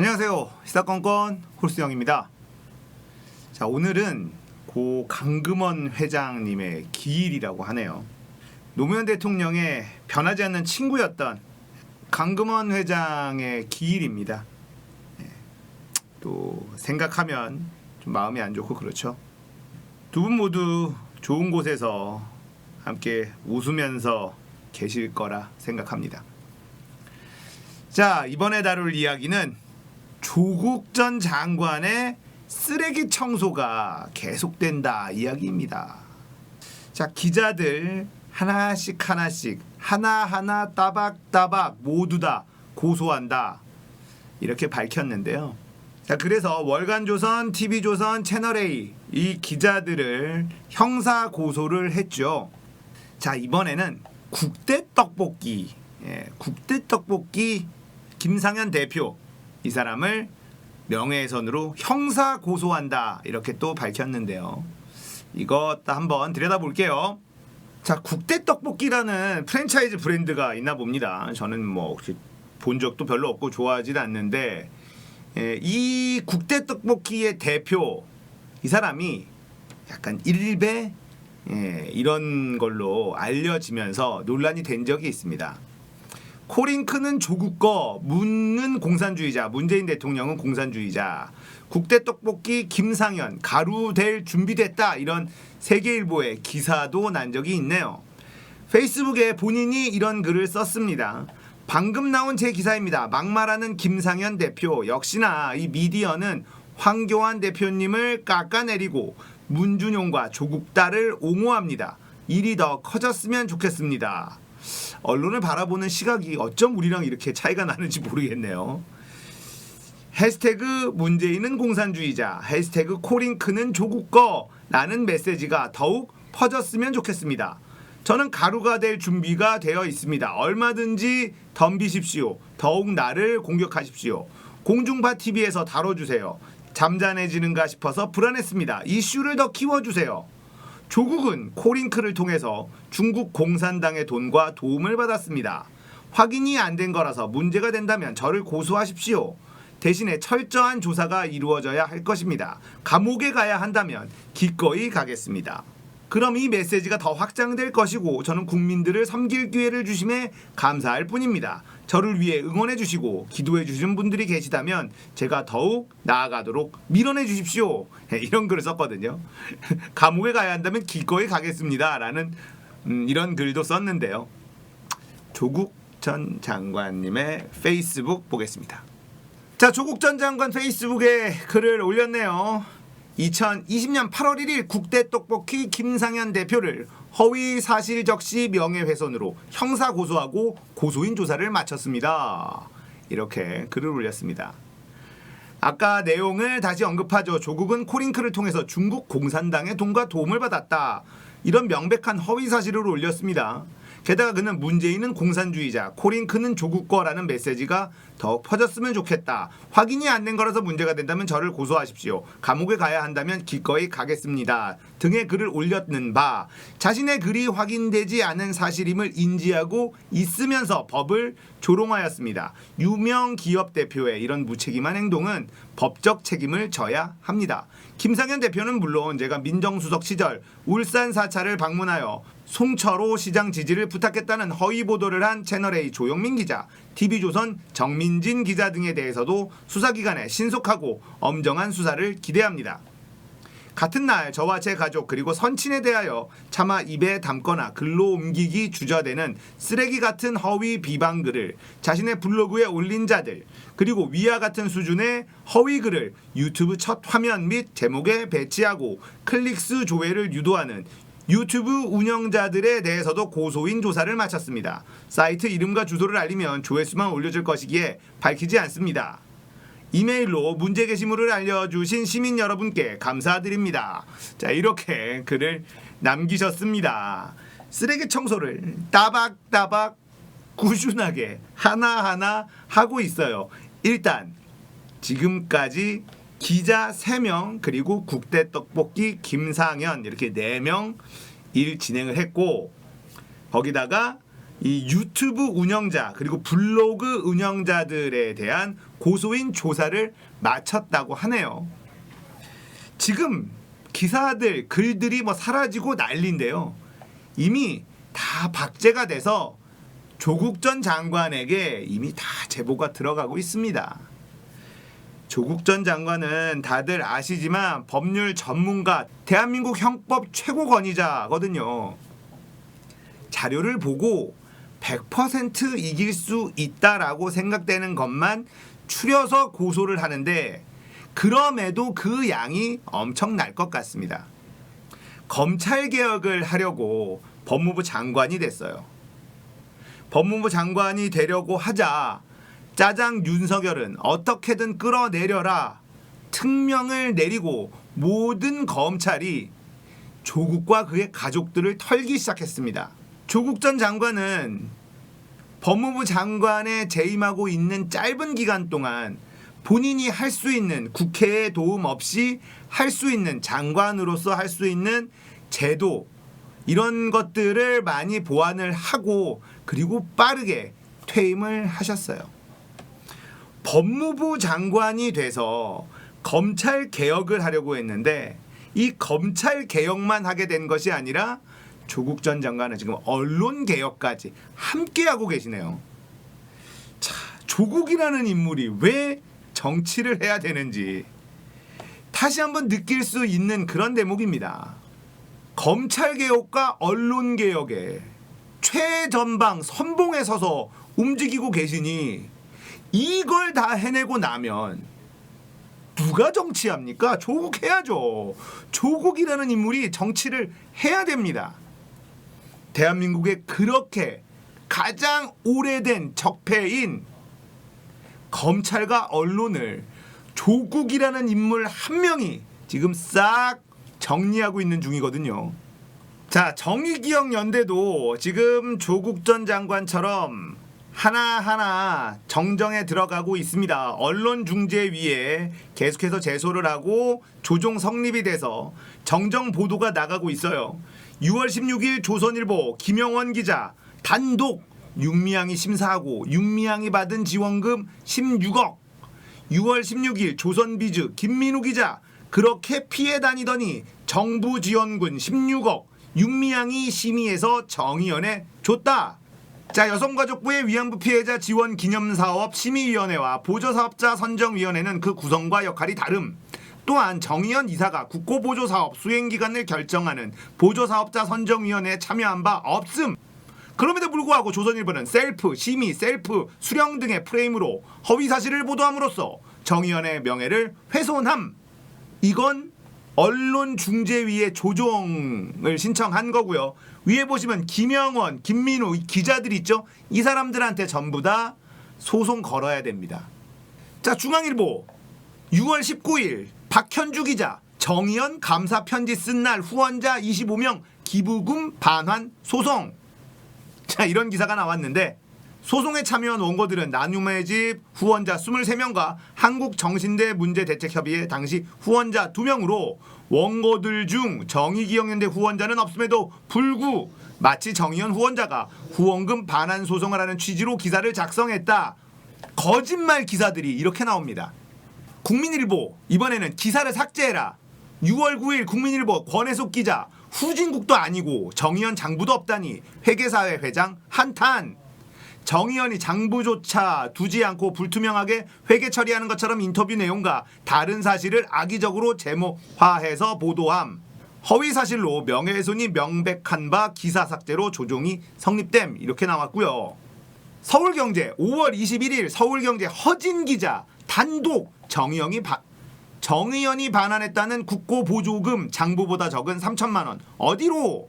안녕하세요. 시사건건 홀수영입니다. 자, 오늘은 고 강금원 회장님의 기일이라고 하네요. 노무현 대통령의 변하지 않는 친구였던 강금원 회장의 기일입니다. 또 생각하면 좀 마음이 안 좋고 그렇죠. 두 분 모두 좋은 곳에서 함께 웃으면서 계실 거라 생각합니다. 자, 이번에 다룰 이야기는 조국 전 장관의 쓰레기 청소가 계속된다 이야기입니다. 자, 기자들 하나씩 하나하나 따박따박 모두 다 고소한다 이렇게 밝혔는데요. 자, 그래서 월간조선, TV조선, 채널A 이 기자들을 형사 고소를 했죠. 자, 이번에는 국대떡볶이 김상현 대표 이 사람을 명예훼손으로 형사 고소한다 이렇게 또 밝혔는데요. 이것 한번 들여다볼게요. 자, 국대떡볶이라는 프랜차이즈 브랜드가 있나 봅니다. 저는 뭐 본 적도 별로 없고 좋아하지 않는데 이 국대떡볶이의 대표 이 사람이 약간 일배 이런 걸로 알려지면서 논란이 된 적이 있습니다. 코링크는 조국 거, 문은 공산주의자, 문재인 대통령은 공산주의자, 국대떡볶이 김상현 가루 될 준비됐다 이런 세계일보의 기사도 난 적이 있네요. 페이스북에 본인이 이런 글을 썼습니다. 방금 나온 제 기사입니다. 막말하는 김상현 대표 역시나 이 미디어는 황교안 대표님을 깎아내리고 문준용과 조국 딸을 옹호합니다. 일이 더 커졌으면 좋겠습니다. 언론을 바라보는 시각이 어쩜 우리랑 이렇게 차이가 나는지 모르겠네요. 해시태그 문재인은 공산주의자, 해시태그 코링크는 조국 거라는 메시지가 더욱 퍼졌으면 좋겠습니다. 저는 가루가 될 준비가 되어 있습니다. 얼마든지 덤비십시오. 더욱 나를 공격하십시오. 공중파 TV에서 다뤄주세요. 잠잠해지는가 싶어서 불안했습니다. 이슈를 더 키워주세요. 조국은 코링크를 통해서 중국 공산당의 돈과 도움을 받았습니다. 확인이 안 된 거라서 문제가 된다면 저를 고소하십시오. 대신에 철저한 조사가 이루어져야 할 것입니다. 감옥에 가야 한다면 기꺼이 가겠습니다. 그럼 이 메시지가 더 확장될 것이고 저는 국민들을 섬길 기회를 주심에 감사할 뿐입니다. 저를 위해 응원해 주시고 기도해 주시는 분들이 계시다면 제가 더욱 나아가도록 밀어내 주십시오. 이런 글을 썼거든요. 감옥에 가야 한다면 기꺼이 가겠습니다 라는 이런 글도 썼는데요. 조국 전 장관님의 페이스북 보겠습니다. 자, 조국 전 장관 페이스북에 글을 올렸네요. 2020년 8월 1일 국대떡볶이 김상현 대표를 허위 사실 적시 명예훼손으로 형사 고소하고 고소인 조사를 마쳤습니다. 이렇게 글을 올렸습니다. 아까 내용을 다시 언급하죠. 조국은 코링크를 통해서 중국 공산당의 돈과 도움을 받았다. 이런 명백한 허위 사실을 올렸습니다. 게다가 그는 문재인은 공산주의자, 코링크는 조국 거라는 메시지가 더욱 퍼졌으면 좋겠다. 확인이 안 된 거라서 문제가 된다면 저를 고소하십시오. 감옥에 가야 한다면 기꺼이 가겠습니다. 등의 글을 올렸는 바 자신의 글이 확인되지 않은 사실임을 인지하고 있으면서 법을 조롱하였습니다. 유명 기업 대표의 이런 무책임한 행동은 법적 책임을 져야 합니다. 김상현 대표는 물론 제가 민정수석 시절 울산 사찰을 방문하여 송철호 시장 지지를 부탁했다는 허위 보도를 한 채널A 조영민 기자, TV조선 정민진 기자 등에 대해서도 수사기관에 신속하고 엄정한 수사를 기대합니다. 같은 날 저와 제 가족 그리고 선친에 대하여 차마 입에 담거나 글로 옮기기 주저되는 쓰레기 같은 허위 비방 글을 자신의 블로그에 올린 자들, 그리고 위와 같은 수준의 허위 글을 유튜브 첫 화면 및 제목에 배치하고 클릭수 조회를 유도하는 유튜브 운영자들에 대해서도 고소인 조사를 마쳤습니다. 사이트 이름과 주소를 알리면 조회수만 올려줄 것이기에 밝히지 않습니다. 이메일로 문제 게시물을 알려주신 시민 여러분께 감사드립니다. 자, 이렇게 글을 남기셨습니다. 쓰레기 청소를 따박따박 꾸준하게 하나하나 하고 있어요. 일단 지금까지 기자 3명 그리고 국대떡볶이 김상현 이렇게 4명 일 진행을 했고, 거기다가 이 유튜브 운영자 그리고 블로그 운영자들에 대한 고소인 조사를 마쳤다고 하네요. 지금 기사들, 글들이 사라지고 난리인데요. 이미 다 박제가 돼서 조국 전 장관에게 이미 다 제보가 들어가고 있습니다. 조국 전 장관은 다들 아시지만 법률 전문가, 대한민국 형법 최고 권위자거든요. 자료를 보고 100% 이길 수 있다라고 생각되는 것만 추려서 고소를 하는데, 그럼에도 그 양이 엄청날 것 같습니다. 검찰개혁을 하려고 법무부 장관이 됐어요. 법무부 장관이 되려고 하자 짜장 윤석열은 어떻게든 끌어내려라 특명을 내리고 모든 검찰이 조국과 그의 가족들을 털기 시작했습니다. 조국 전 장관은 법무부 장관에 재임하고 있는 짧은 기간 동안 본인이 할 수 있는, 국회의 도움 없이 할 수 있는, 장관으로서 할 수 있는 제도, 이런 것들을 많이 보완을 하고 그리고 빠르게 퇴임을 하셨어요. 법무부 장관이 돼서 검찰 개혁을 하려고 했는데, 이 검찰 개혁만 하게 된 것이 아니라 조국 전 장관은 지금 언론 개혁까지 함께 하고 계시네요. 자, 조국이라는 인물이 왜 정치를 해야 되는지 다시 한번 느낄 수 있는 그런 대목입니다. 검찰 개혁과 언론 개혁에 최전방 선봉에 서서 움직이고 계시니 이걸 다 해내고 나면 누가 정치합니까? 조국 해야죠. 조국이라는 인물이 정치를 해야 됩니다. 대한민국의 그렇게 가장 오래된 적폐인 검찰과 언론을 조국이라는 인물 한 명이 지금 싹 정리하고 있는 중이거든요. 자, 정의기억연대도 지금 조국 전 장관처럼 하나하나 정정에 들어가고 있습니다. 언론중재위에 계속해서 제소를 하고 조정 성립이 돼서 정정 보도가 나가고 있어요. 6월 16일 조선일보 김영원 기자 단독 윤미향이 심사하고 윤미향이 받은 지원금 16억. 6월 16일 조선비즈 김민우 기자 그렇게 피해 다니더니 정부 지원금 16억 윤미향이 심의해서 정의연에 줬다. 자, 여성가족부의 위안부 피해자 지원 기념사업 심의위원회와 보조사업자 선정위원회는 그 구성과 역할이 다름. 또한 정의연 이사가 국고보조사업 수행기간을 결정하는 보조사업자 선정위원회에 참여한 바 없음. 그럼에도 불구하고 조선일보는 셀프, 심의, 셀프, 수령 등의 프레임으로 허위사실을 보도함으로써 정의연의 명예를 훼손함. 이건 언론중재위의 조정을 신청한 거고요. 위에 보시면 김영원, 김민우 기자들 있죠? 이 사람들한테 전부 다 소송 걸어야 됩니다. 자, 중앙일보 6월 19일 박현주 기자 정의연 감사 편지 쓴 날 후원자 25명 기부금 반환 소송. 자, 이런 기사가 나왔는데 소송에 참여한 원고들은 나눔의 집 후원자 23명과 한국정신대 문제대책협의회 당시 후원자 2명으로 원고들 중 정의기억연대 후원자는 없음에도 불구 마치 정의연 후원자가 후원금 반환 소송을 하는 취지로 기사를 작성했다. 거짓말 기사들이 이렇게 나옵니다. 국민일보 이번에는 기사를 삭제해라. 6월 9일 국민일보 권혜숙 기자 후진국도 아니고 정의연 장부도 없다니 회계사회 회장 한탄. 정의연이 장부조차 두지 않고 불투명하게 회계 처리하는 것처럼 인터뷰 내용과 다른 사실을 악의적으로 제목화해서 보도함. 허위사실로 명예훼손이 명백한 바 기사 삭제로 조정이 성립됨. 이렇게 나왔고요. 서울경제 5월 21일 서울경제 허진 기자 단독 정의연이 반환했다는 국고보조금 장부보다 적은 3천만 원 어디로?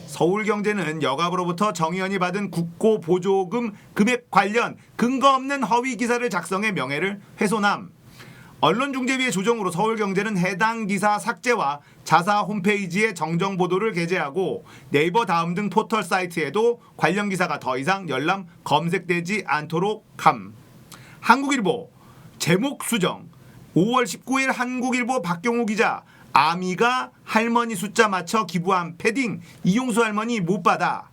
서울경제는 여갑으로부터 정의연이 받은 국고보조금 금액 관련 근거 없는 허위 기사를 작성해 명예를 훼손함. 언론중재위의 조정으로 서울경제는 해당 기사 삭제와 자사 홈페이지에 정정 보도를 게재하고 네이버 다음 등 포털 사이트에도 관련 기사가 더 이상 열람 검색되지 않도록 함. 한국일보 제목 수정 5월 19일 한국일보 박경호 기자 아미가 할머니 숫자 맞춰 기부한 패딩 이용수 할머니 못 받아.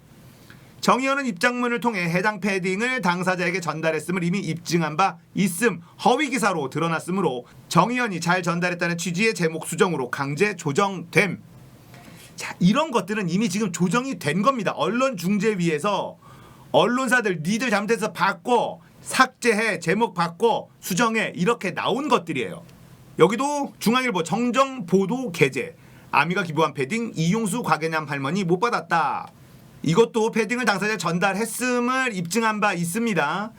정의원은 입장문을 통해 해당 패딩을 당사자에게 전달했음을 이미 입증한 바 있음 허위 기사로 드러났으므로 정의원이 잘 전달했다는 취지의 제목 수정으로 강제 조정됨. 자, 이런 것들은 이미 지금 조정이 된 겁니다. 언론중재위에서 언론사들 니들 잘못해서 바꿔, 삭제해, 제목 바꿔, 수정해 이렇게 나온 것들이에요. 여기도 중앙일보 정정 보도 게재. 아미가 기부한 패딩 이용수 곽예남 할머니 못 받았다. 이것도 패딩을 당사자에 전달했음을 입증한 바 있습니다.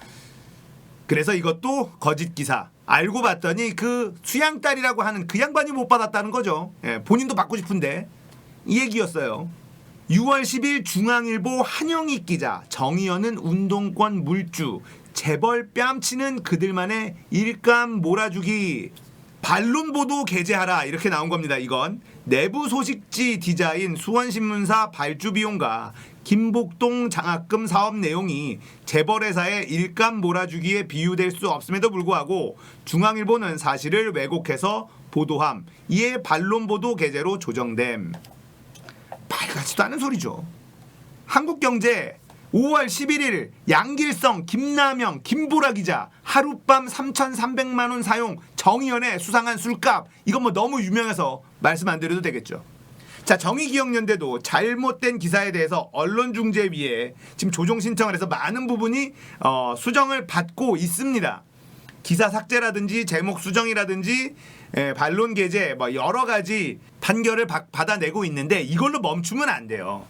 그래서 이것도 거짓 기사. 알고 봤더니 그 수양딸이라고 하는 그 양반이 못 받았다는 거죠. 예, 본인도 받고 싶은데 이 얘기였어요. 6월 10일 중앙일보 한영익 기자. 정의연은 운동권 물주. 재벌 뺨치는 그들만의 일감 몰아주기. 반론보도 게재하라 이렇게 나온 겁니다. 이건 내부 소식지 디자인 수원신문사 발주 비용과 김복동 장학금 사업 내용이 재벌회사의 일감 몰아주기에 비유될 수 없음에도 불구하고 중앙일보는 사실을 왜곡해서 보도함. 이에 반론보도 게재로 조정됨. 말 같지도 않은 소리죠. 한국경제 5월 11일 양길성, 김남영, 김보라 기자 하룻밤 3,300만 원 사용 정의연의 수상한 술값. 이건 뭐 너무 유명해서 말씀 안 드려도 되겠죠. 자, 정의기억연대도 잘못된 기사에 대해서 언론중재위에 지금 조정 신청을 해서 많은 부분이 수정을 받고 있습니다. 기사 삭제라든지 제목 수정이라든지 반론 게재 뭐 여러 가지 판결을 받아내고 있는데 이걸로 멈추면 안 돼요.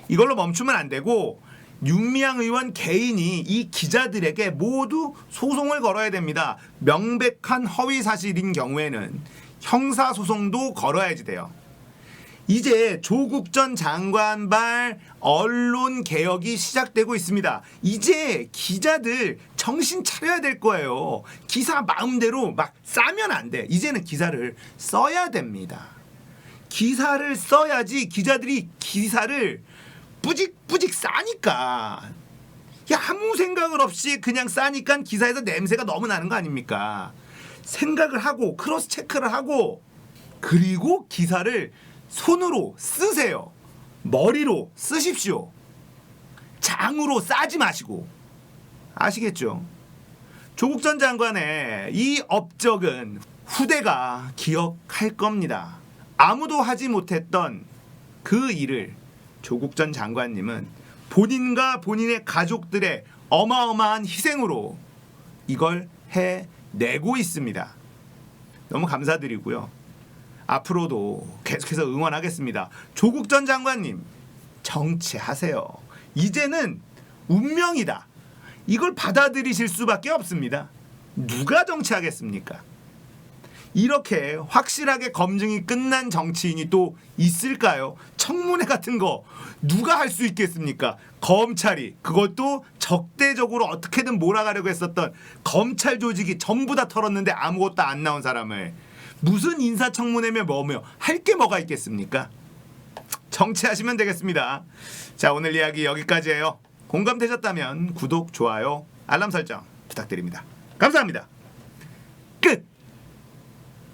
이걸로 멈추면 안 되고 윤미향 의원 개인이 이 기자들에게 모두 소송을 걸어야 됩니다. 명백한 허위 사실인 경우에는 형사소송도 걸어야지 돼요. 이제 조국 전 장관발 언론개혁이 시작되고 있습니다. 이제 기자들 정신 차려야 될 거예요. 기사 마음대로 막 싸면 안 돼. 이제는 기사를 써야 됩니다. 기사를 써야지 기자들이 기사를 뿌직뿌직 싸니까. 야, 아무 생각을 없이 그냥 싸니까 기사에서 냄새가 너무 나는 거 아닙니까? 생각을 하고 크로스 체크를 하고 그리고 기사를 손으로 쓰세요. 머리로 쓰십시오. 장으로 싸지 마시고. 아시겠죠? 조국 전 장관의 이 업적은 후대가 기억할 겁니다. 아무도 하지 못했던 그 일을 조국 전 장관님은 본인과 본인의 가족들의 어마어마한 희생으로 이걸 해내고 있습니다. 너무 감사드리고요. 앞으로도 계속해서 응원하겠습니다. 조국 전 장관님 정치하세요. 이제는 운명이다. 이걸 받아들이실 수밖에 없습니다. 누가 정치하겠습니까? 이렇게 확실하게 검증이 끝난 정치인이 또 있을까요? 청문회 같은 거 누가 할 수 있겠습니까? 검찰이, 그것도 적대적으로 어떻게든 몰아가려고 했었던 검찰 조직이 전부 다 털었는데 아무것도 안 나온 사람을 무슨 인사청문회며 뭐며 할 게 뭐가 있겠습니까? 정치하시면 되겠습니다. 자, 오늘 이야기 여기까지예요. 공감되셨다면 구독, 좋아요, 알람 설정 부탁드립니다. 감사합니다. 끝!